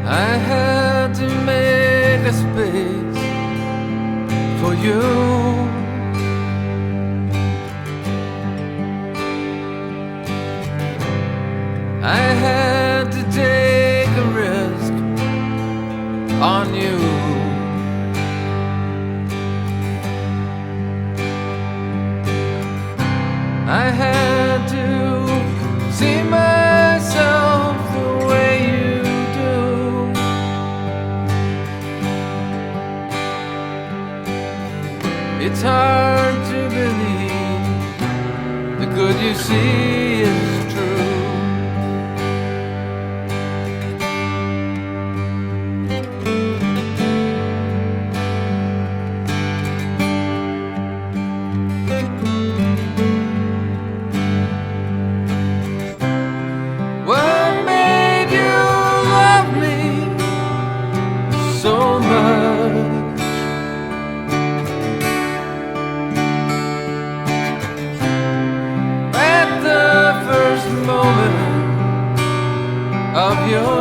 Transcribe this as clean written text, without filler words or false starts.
I had to make a space for you. I had to take a risk on you. I had to see myself the way you do. It's hard to believe the good you see is true. What made you love me so much? At the first moment of your